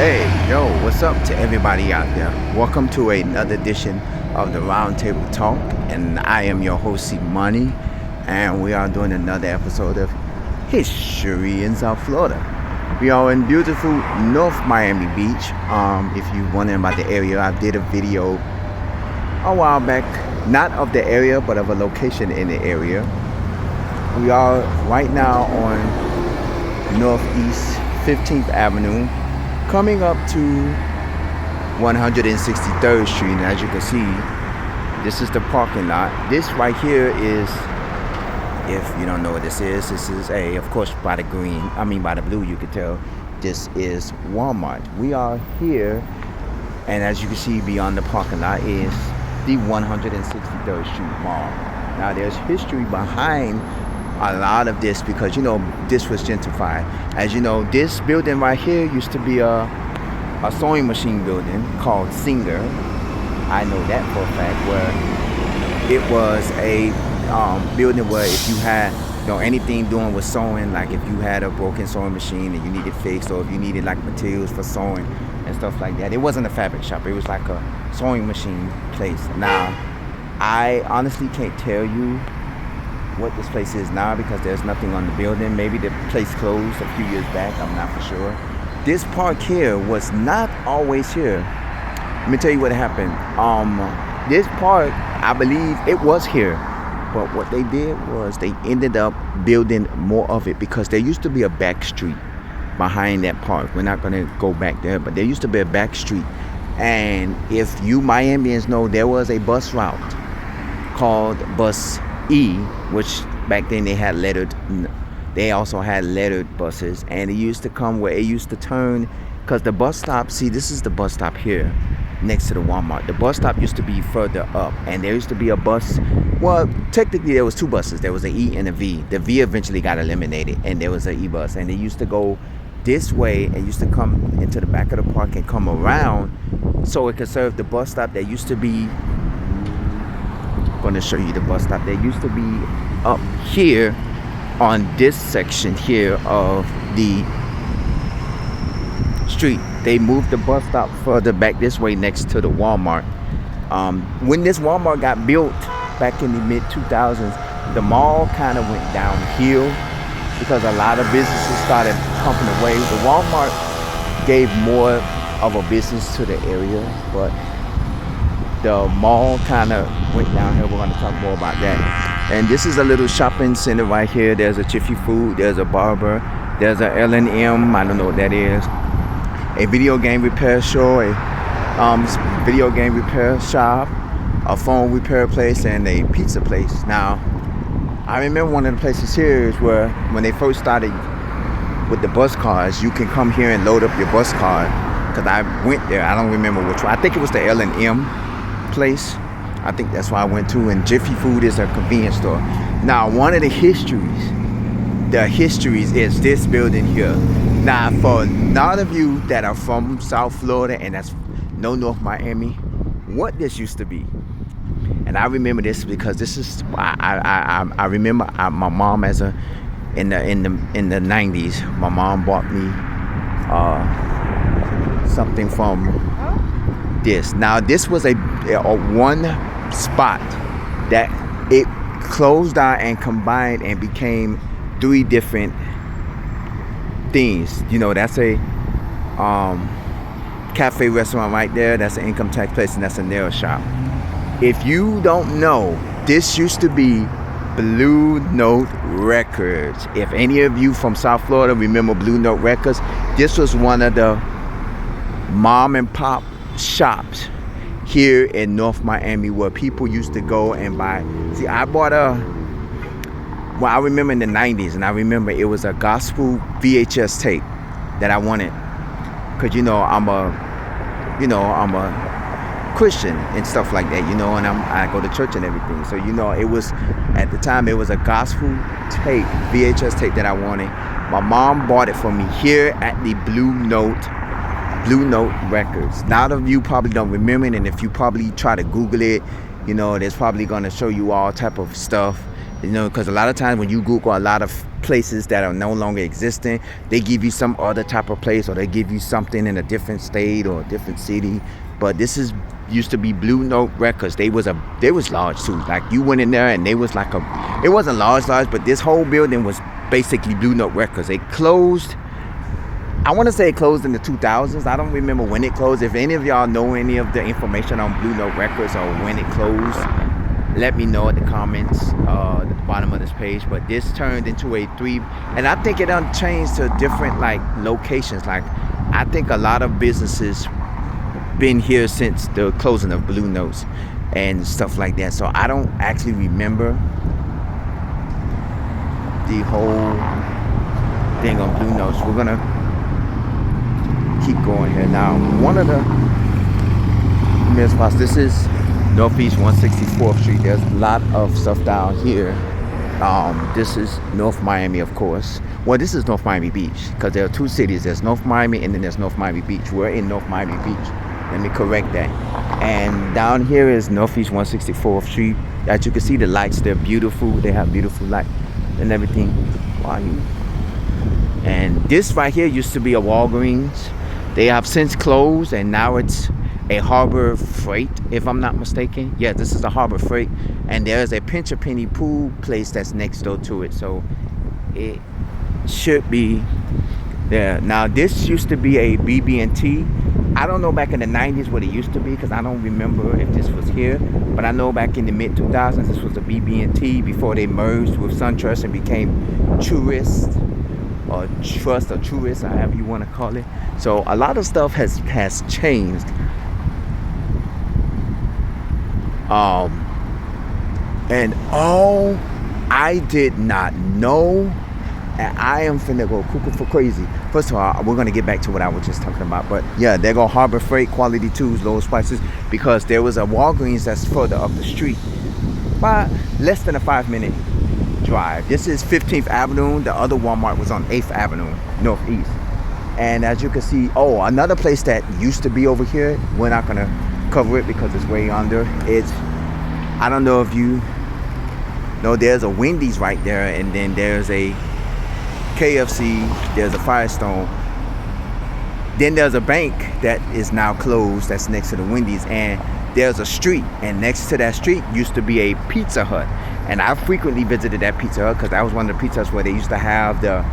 Hey, yo, what's up to everybody out there? Welcome to another edition of the Roundtable Talk, and I am your host, C Money, and we are doing another episode of History in South Florida. We are in beautiful North Miami Beach. If you're wondering about the area, I did a video a while back, not of the area, but of a location in the area. We are right now on Northeast 15th Avenue, coming up to 163rd Street, and as you can see, this is the parking lot. This right here is, if you don't know what this is of course, by the by the blue, you can tell this is Walmart. We are here, and as you can see, beyond the parking lot is the 163rd Street Mall. Now, there's history behind a lot of this because this was gentrified. As you know, this building right here used to be a sewing machine building called Singer. I know that for a fact, where it was a building where if you had anything doing with sewing, like if you had a broken sewing machine and you needed fixed, or if you needed like materials for sewing and stuff like that, it wasn't a fabric shop, it was like a sewing machine place. Now, I honestly can't tell you what this place is now because there's nothing on the building. Maybe the place closed a few years back, I'm not for sure. This park here was not always here. Let me tell you what happened. This park, I believe it was here, but what they did was they ended up building more of it because there used to be a back street behind that park. We're not going to go back there, but there used to be a back street, and if you Miamians know, there was a bus route called Bus E, which back then they also had lettered buses, and it used to come where it used to turn, because the bus stop, this is the bus stop here next to the Walmart. The bus stop used to be further up, and there used to be a bus. Well, technically there was two buses. There was an E and a V. The V eventually got eliminated, and there was an E bus, and they used to go this way and used to come into the back of the park and come around so it could serve the bus stop that used to be, going to show you the bus stop that used to be up here on this section here of the street. They moved the bus stop further back this way next to the Walmart. When this Walmart got built back in the mid 2000s, the mall kind of went downhill because a lot of businesses started pumping away. The Walmart gave more of a business to the area, but the mall kind of went downhill. We're going to talk more about that. And this is a little shopping center right here. There's a Jiffy Food, there's a barber, there's a L&M, I don't know what that is, a video game repair store, a video game repair shop, a phone repair place, and a pizza place. Now, I remember one of the places here is where when they first started with the bus cars, you can come here and load up your bus card, because I went there. I don't remember which one. I think it was the L&M place. I think that's why I went to. And Jiffy Food is a convenience store. Now, one of the histories is this building here. Now, for a lot of you that are from South Florida and that's no North Miami, what this used to be. And I remember this because this is I remember my mom in the 90s. My mom bought me something from this. Now, this was a one spot that it closed down and combined and became three different things. That's a cafe restaurant right there. That's an income tax place, and that's a nail shop. If you don't know, this used to be Blue Note Records. If any of you from South Florida remember Blue Note Records, this was one of the mom and pop shops here in North Miami where people used to go and buy. See, I bought I remember in the 90s, and I remember it was a gospel VHS tape that I wanted, because I'm a Christian and stuff like that, and I go to church and everything. So it was, at the time, it was a gospel tape, VHS tape that I wanted. My mom bought it for me here at the Blue Note Records. A lot of you probably don't remember it, and if you probably try to Google it, there's probably going to show you all type of stuff, because a lot of times when you Google a lot of places that are no longer existing. They give you some other type of place, or they give you something in a different state or a different city. But this is used to be Blue Note Records. They was large too. Like you went in there and they was like it wasn't large, but this whole building was basically Blue Note Records. They closed. I want to say it closed in the 2000s. I don't remember when it closed. If any of y'all know any of the information on Blue Note Records or when it closed, let me know at the comments at the bottom of this page. But this turned into a 3, and I think it done changed to different like locations. Like I think a lot of businesses been here since the closing of Blue Notes and stuff like that. So I don't actually remember the whole thing on Blue Notes. We're gonna keep going here now. One of the main spots, this is Northeast 164th Street. There's a lot of stuff down here. This is North Miami, of course. Well, this is North Miami Beach, because there are 2 cities. There's North Miami and then there's North Miami Beach. We're in North Miami Beach. Let me correct that. And down here is Northeast 164th Street. As you can see, the lights, they're beautiful. They have beautiful light and everything. And this right here used to be a Walgreens. They have since closed, and now it's a Harbor Freight, if I'm not mistaken. Yeah, this is a Harbor Freight, and there's a Pinch A Penny pool place that's next door to it, so it should be there. Now, this used to be a BB&T. I don't know back in the 90s what it used to be, because I don't remember if this was here, but I know back in the mid-2000s this was a BB&T before they merged with SunTrust and became Truist, or Trust, or Truist, however you want to call it. So a lot of stuff has changed. And I did not know, and I am finna go cuckoo for crazy. First of all, we're gonna get back to what I was just talking about, but yeah, there go Harbor Freight, quality tools, lowest prices, because there was a Walgreens that's further up the street, by less than a 5-minute drive. This is 15th Avenue. The other Walmart was on 8th Avenue, Northeast. And as you can see, another place that used to be over here, we're not gonna cover it because it's way under. I don't know if you know, there's a Wendy's right there, and then there's a KFC, there's a Firestone, then there's a bank that is now closed that's next to the Wendy's, and there's a street, and next to that street used to be a Pizza Hut. And I frequently visited that Pizza Hut because that was one of the Pizza Huts where they used to have the,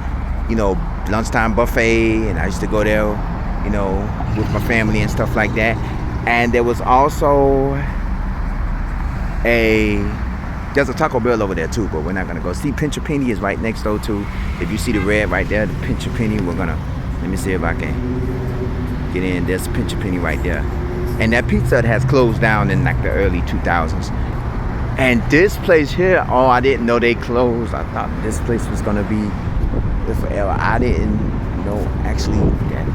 lunchtime buffet, and I used to go there, with my family and stuff like that. And there was also there's a Taco Bell over there too, but we're not gonna go. See, Pinch A Penny is right next door too. If you see the red right there, the Pinch A Penny, let me see if I can get in. There's Pinch A Penny right there. And that Pizza Hut has closed down in like the early 2000s. And this place here, I didn't know they closed. I thought this place was gonna be there forever. I didn't know actually that.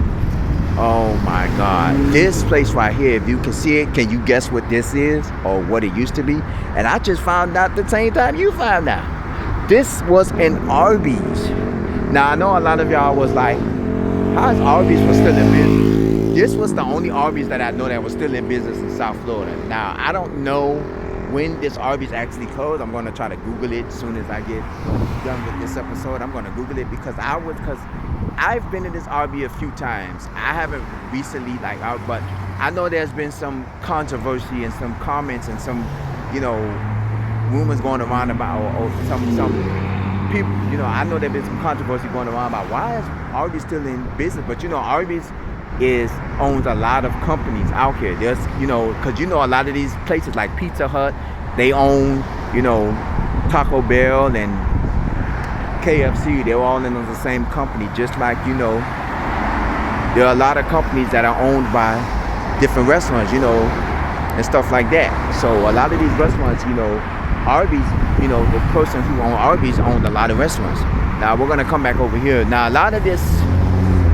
Oh my God, this place right here, if you can see it, can you guess what this is or what it used to be? And I just found out the same time you found out. This was an Arby's. Now I know a lot of y'all was like, how is Arby's was still in business? This was the only Arby's that I know that was still in business in South Florida. Now I don't know when this Arby's actually closed. I'm going to try to Google it as soon as I get done with this episode. I'm going to Google it because I've been to this Arby's a few times. I haven't recently, but I know there's been some controversy and some comments and some, rumors going around about, or some people, I know there's been some controversy going around about why is Arby's still in business. But Arby's owns a lot of companies out here. There's, because a lot of these places like Pizza Hut, they own, Taco Bell and KFC. They're all in the same company. Just like, there are a lot of companies that are owned by different restaurants, and stuff like that. So a lot of these restaurants, Arby's, the person who owned Arby's owned a lot of restaurants. Now we're gonna come back over here. Now a lot of this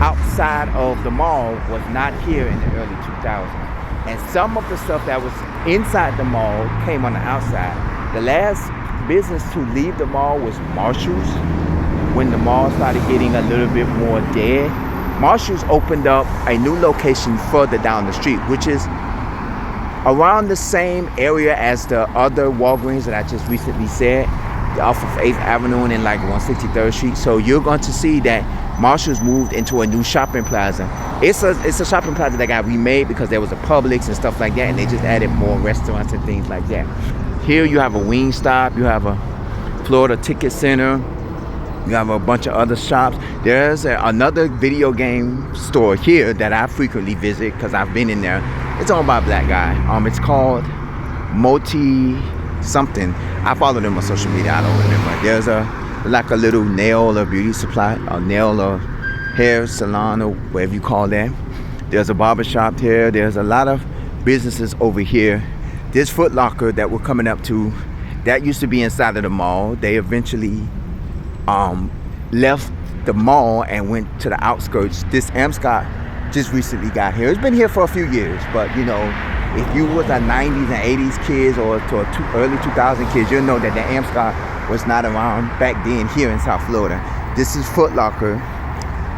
outside of the mall was not here in the early 2000s, and some of the stuff that was inside the mall came on the outside. The last business to leave the mall was Marshall's. When the mall started getting a little bit more dead, Marshall's opened up a new location further down the street, which is around the same area as the other Walgreens that I just recently said. off of 8th Avenue and like 163rd Street. So you're going to see that Marshall's moved into a new shopping plaza. It's a shopping plaza that got remade because there was a Publix and stuff like that, and they just added more restaurants and things like that. Here you have a Wingstop, you have a Florida Ticket Center, you have a bunch of other shops. There's another video game store here that I frequently visit because I've been in there. It's owned by a black guy. It's called Moti something. I follow them on social media. I don't remember. There's like a little nail or beauty supply, a nail or hair salon or whatever you call that. There's a barber shop here. There's a lot of businesses over here. This Foot Locker that we're coming up to, that used to be inside of the mall. They eventually left the mall and went to the outskirts. This Amscot just recently got here. It's been here for a few years, but you know, if you was a 90s and 80s kids or to early 2000 kids, you'll know that the Amscot was not around back then here in South Florida. This is Foot Locker.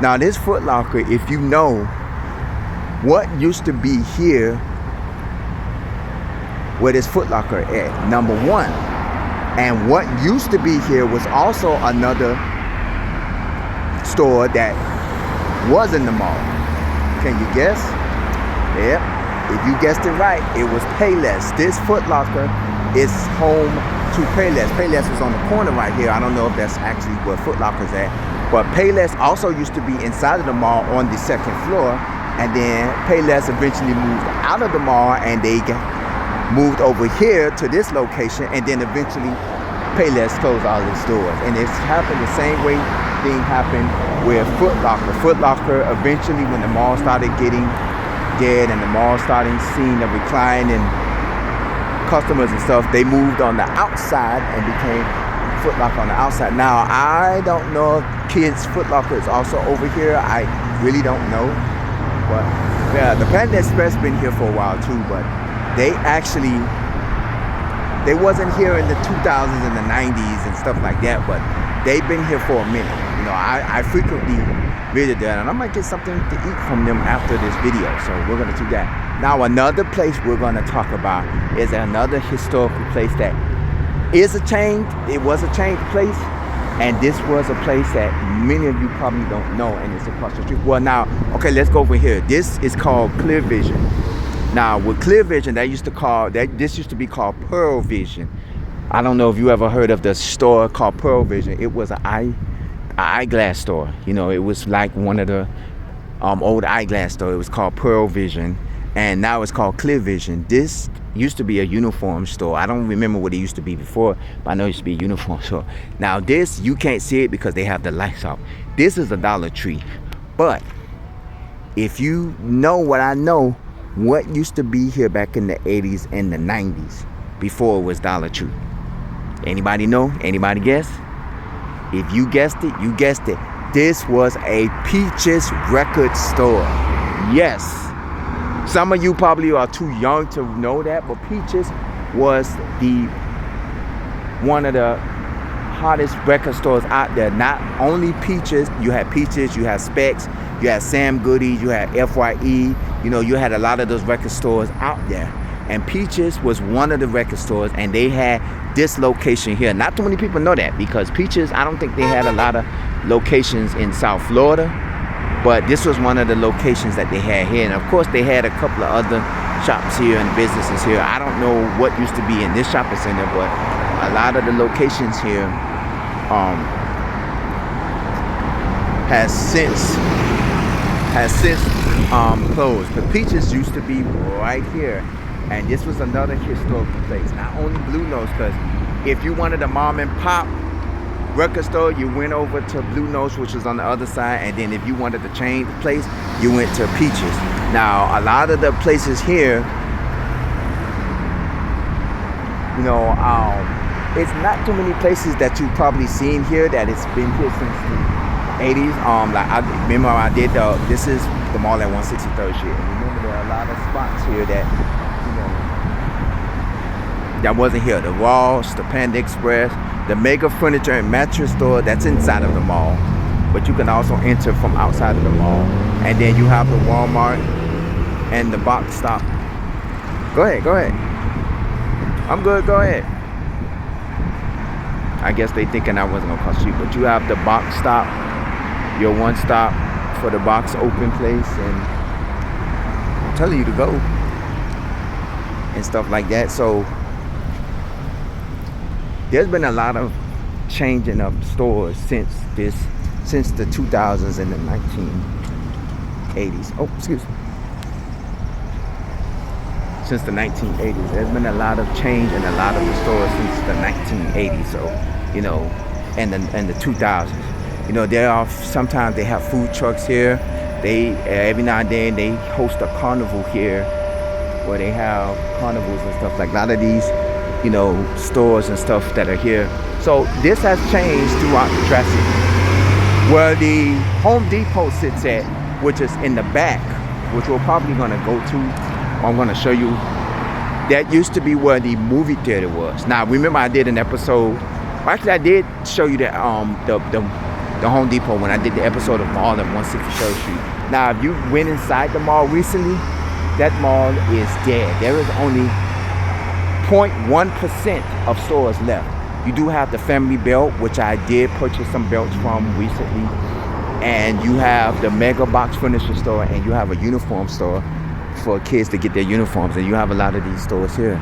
Now this Foot Locker, if you know what used to be here, where this Foot Locker at, number one, and what used to be here was also another store that was in the mall. Can you guess? Yep. If you guessed it right, it was Payless. This Foot Locker is home to Payless. Payless is on the corner right here. I don't know if that's actually where Foot Locker's at. But Payless also used to be inside of the mall on the second floor. And then Payless eventually moved out of the mall and they moved over here to this location. And then eventually Payless closed all its stores. And it's happened the same way thing happened with Foot Locker. Foot Locker eventually, when the mall started getting dead and the mall starting seeing the decline in customers and stuff, they moved on the outside and became Foot Locker on the outside. Now I don't know if Kids Foot Locker is also over here. I really don't know, but yeah, the Panda Express been here for a while too, but they wasn't here in the 2000s and the 90s and stuff like that, but they've been here for a minute. You know, I frequently visit there, and I might get something to eat from them after this video, so we're gonna do that. Now another place we're gonna talk about is another historical place that is a chain. It was a chain place, and this was a place that many of you probably don't know, and it's across the street. Well, now, okay, let's go over here. This is called Clear Vision. Now with Clear Vision, this used to be called Pearl Vision. I don't know if you ever heard of the store called Pearl Vision. It was an eyeglass store. You know, it was like one of the old eyeglass store. It was called Pearl Vision, and now it's called Clear Vision. This used to be a uniform store. I don't remember what it used to be before, but I know it used to be a uniform store. Now this, you can't see it because they have the lights off. This is a Dollar Tree. But if you know what I know, what used to be here back in the 80s and the 90s before it was Dollar Tree? Anybody know? Anybody guess? If you guessed it, you guessed it. This was a Peaches record store. Yes. Some of you probably are too young to know that, but Peaches was one of the hottest record stores out there. Not only Peaches, you had Peaches, you had Specs, you had Sam Goody, you had FYE. You know, you had a lot of those record stores out there. And Peaches was one of the record stores, and they had this location here. Not too many people know that, because Peaches, I don't think they had a lot of locations in South Florida, but this was one of the locations that they had here. And of course they had a couple of other shops here and businesses here. I don't know what used to be in this shopping center, but a lot of the locations here has since closed. But Peaches used to be right here, and this was another historical place. Not only Blue Nose, because if you wanted a mom and pop record store, you went over to Blue Nose, which was on the other side, and then if you wanted to change the place, you went to Peaches. Now a lot of the places here, you know, it's not too many places that you've probably seen here that it's been here since the 80s. Like I remember I did this is the mall at 163rd Street, and remember there are a lot of spots here that, you know, that wasn't here. The Ross, the Panda Express, the Mega Furniture and Mattress store, that's inside of the mall, but you can also enter from outside of the mall. And then you have the Walmart and the Box Stop. Go ahead. I'm good, go ahead. I guess they thinking I wasn't gonna cost cheap, but you have the box stop, your one stop for the box open place, and I'm telling you to go and stuff like that. So there's been a lot of changing of stores since the 2000s and the 1980s. Oh, excuse me. Since the 1980s, there's been a lot of change in a lot of the stores since the 1980s. So, and the 2000s. There are sometimes they have food trucks here. They every now and then they host a carnival here, where they have carnivals and stuff like a lot of these, stores and stuff that are here. So this has changed throughout the Tri-City. Where the Home Depot sits at, which is in the back, which we're probably gonna go to. I'm gonna show you. That used to be where the movie theater was. Now remember I did an episode. Actually, I did show you that the Home Depot when I did the episode of Mall at 163rd Street. Now, if you went inside the mall recently, that mall is dead. There is only 0.1% of stores left. You do have the Family Belt, which I did purchase some belts from recently, and you have the Mega Box Furniture store, and you have a uniform store for kids to get their uniforms, and you have a lot of these stores here.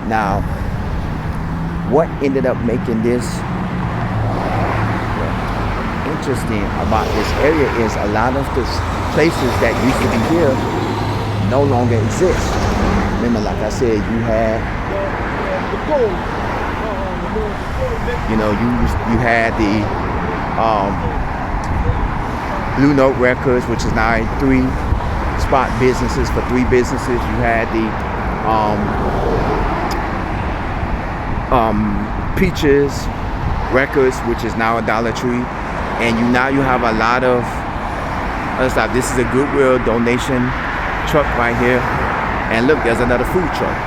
Now, what ended up making this interesting about this area is a lot of the places that used to be here no longer exist. Remember, like I said, you had, you had the Blue Note Records, which is now 3 spot businesses for 3 businesses. You had the Peaches Records, which is now a Dollar Tree, and you have a lot of other stuff. This is a Goodwill donation truck right here, and look, there's another food truck.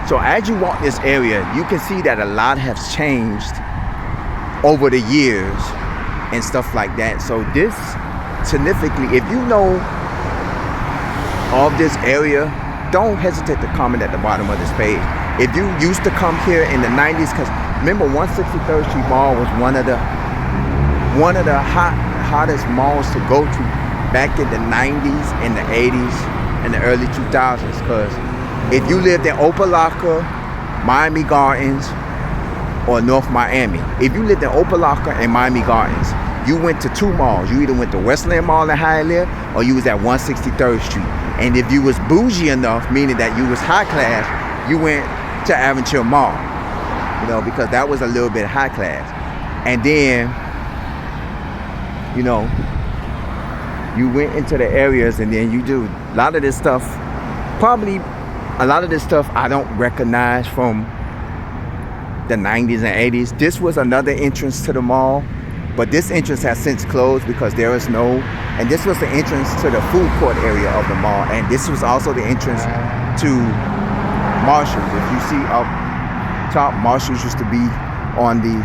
So as you walk this area, you can see that a lot has changed over the years and stuff like that. So this significantly, if you know of this area, don't hesitate to comment at the bottom of this page. If you used to come here in the 90s, because remember 163rd Street Mall was one of the hottest malls to go to back in the 90s and the 80s and the early 2000s. Because if you lived in Opa-locka, Miami Gardens, or North Miami, if you lived in Opa-locka and Miami Gardens, you went to 2 malls. You either went to Westland Mall in Hialeah, or you was at 163rd Street. And if you was bougie enough, meaning that you was high class, you went to Aventura Mall, because that was a little bit high class. And then, you went into the areas, and then you do a lot of this stuff. Probably a lot of this stuff I don't recognize from the 90s and 80s. This was another entrance to the mall, but this entrance has since closed because there is no, and this was the entrance to the food court area of the mall, and this was also the entrance to Marshalls. If you see up top, Marshalls used to be on the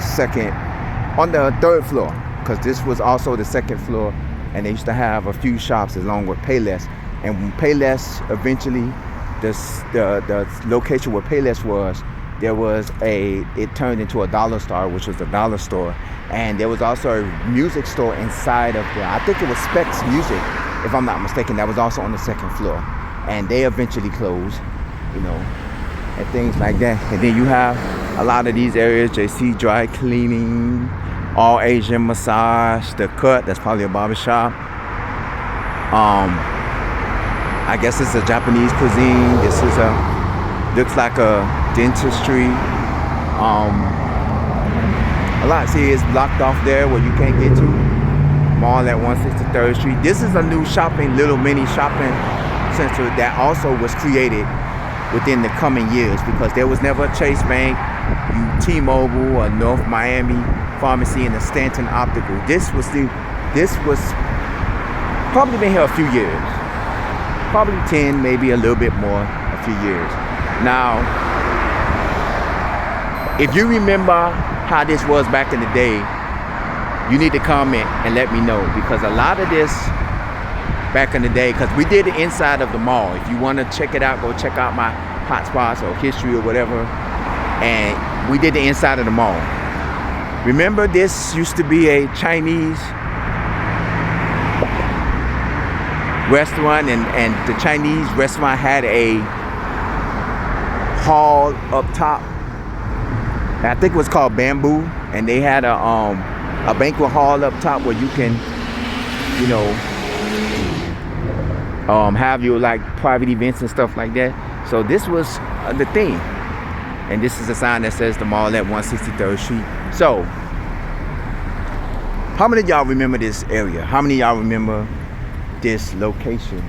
3rd floor, because this was also the 2nd floor, and they used to have a few shops along with Payless. And when Payless eventually, the location where Payless was, it turned into a dollar store, which was the dollar store. And there was also a music store inside of there. I think it was Specs Music, if I'm not mistaken. That was also on the 2nd floor. And they eventually closed, and things like that. And then you have a lot of these areas, JC Dry Cleaning, All Asian Massage, The Cut, that's probably a barbershop. I guess it's a Japanese cuisine. This is looks like a dentistry. A lot, see, it's blocked off there where you can't get to. Mall at 163rd Street. This is a new little mini shopping center that also was created within the coming years, because there was never a Chase Bank, T-Mobile, or North Miami Pharmacy, and the Stanton Optical. This was probably been here a few years. Probably 10, maybe a little bit more, a few years. Now, if you remember how this was back in the day, you need to comment and let me know, because a lot of this back in the day, because we did the inside of the mall. If you want to check it out, go check out my hotspots or history or whatever. and we did the inside of the mall. Remember, this used to be a Chinese restaurant, and the Chinese restaurant had a hall up top. I think it was called Bamboo, and they had a banquet hall up top where you can, you know, have your like private events and stuff like that. So this was the thing, and this is a sign that says the mall at 163rd Street. So, how many of y'all remember this area? How many of y'all remember this location?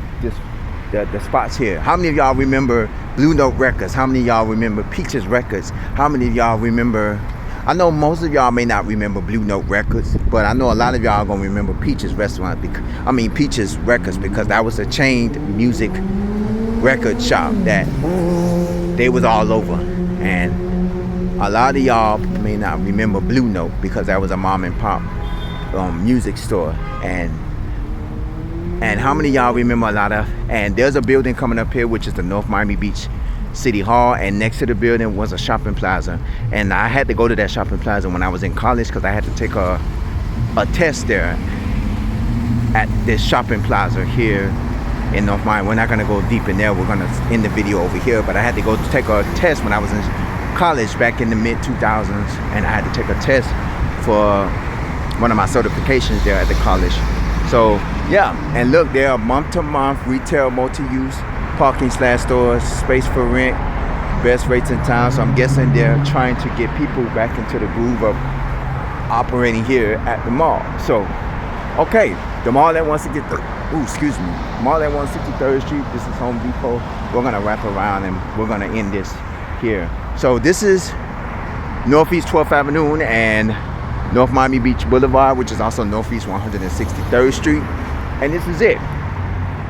The spots here. How many of y'all remember Blue Note Records? How many of y'all remember Peaches Records? How many of y'all remember? I know most of y'all may not remember Blue Note Records, but I know a lot of y'all are gonna remember Peaches Restaurant. Peaches Records, because that was a chained music record shop that they was all over. And a lot of y'all may not remember Blue Note because that was a mom and pop music store. And how many of y'all remember and there's a building coming up here, which is the North Miami Beach City Hall, and next to the building was a shopping plaza. And I had to go to that shopping plaza when I was in college because I had to take a test there at this shopping plaza here in North Miami. We're not gonna go deep in there. We're gonna end the video over here, but I had to go take a test when I was in college back in the mid 2000s, and I had to take a test for one of my certifications there at the college. So yeah, and look, there are month-to-month retail multi-use parking / stores, space for rent, best rates in town. So I'm guessing they're trying to get people back into the groove of operating here at the mall. So, okay, the mall at 163rd, mall at 163rd Street. This is Home Depot. We're gonna wrap around and we're gonna end this here. So this is Northeast 12th Avenue and North Miami Beach Boulevard, which is also Northeast 163rd Street. And this is it.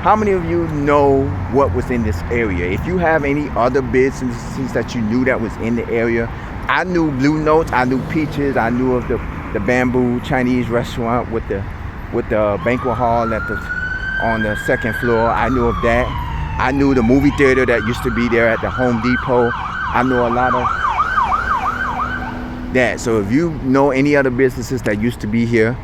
How many of you know what was in this area? If you have any other businesses that you knew that was in the area, I knew Blue Note, I knew Peaches, I knew of the Bamboo Chinese restaurant with the banquet hall on the second floor. I knew of that. I knew the movie theater that used to be there at the Home Depot. I know a lot of that. So if you know any other businesses that used to be here,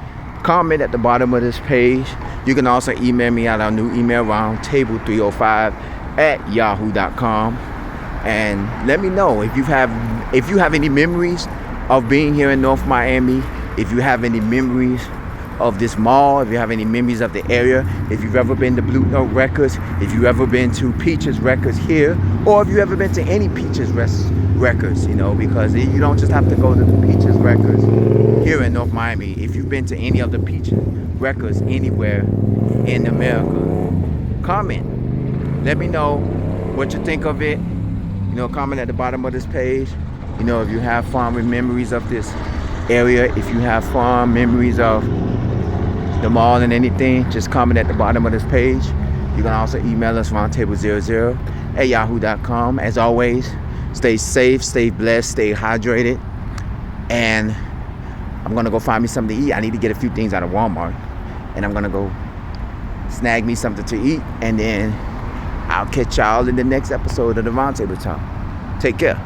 comment at the bottom of this page. You can also email me at our new email, roundtable305@yahoo.com, and let me know if you have any memories of being here in North Miami, if you have any memories of this mall, if you have any memories of the area, if you've ever been to Blue Note Records, if you've ever been to Peaches Records here, or if you've ever been to any Peaches Records, you know, because you don't just have to go to the Peaches Records here in North Miami. If you've been to any of the Peaches Records anywhere in America, comment. Let me know what you think of it. You know, comment at the bottom of this page. You know, if you have fond memories of this area, if you have fond memories of the mall and anything, just comment at the bottom of this page. You can also email us roundtable00@yahoo.com. As always, stay safe, stay blessed, stay hydrated, and I'm gonna go find me something to eat. I need to get a few things out of Walmart, and I'm gonna go snag me something to eat, and then I'll catch y'all in the next episode of the Roundtable Talk. Take care.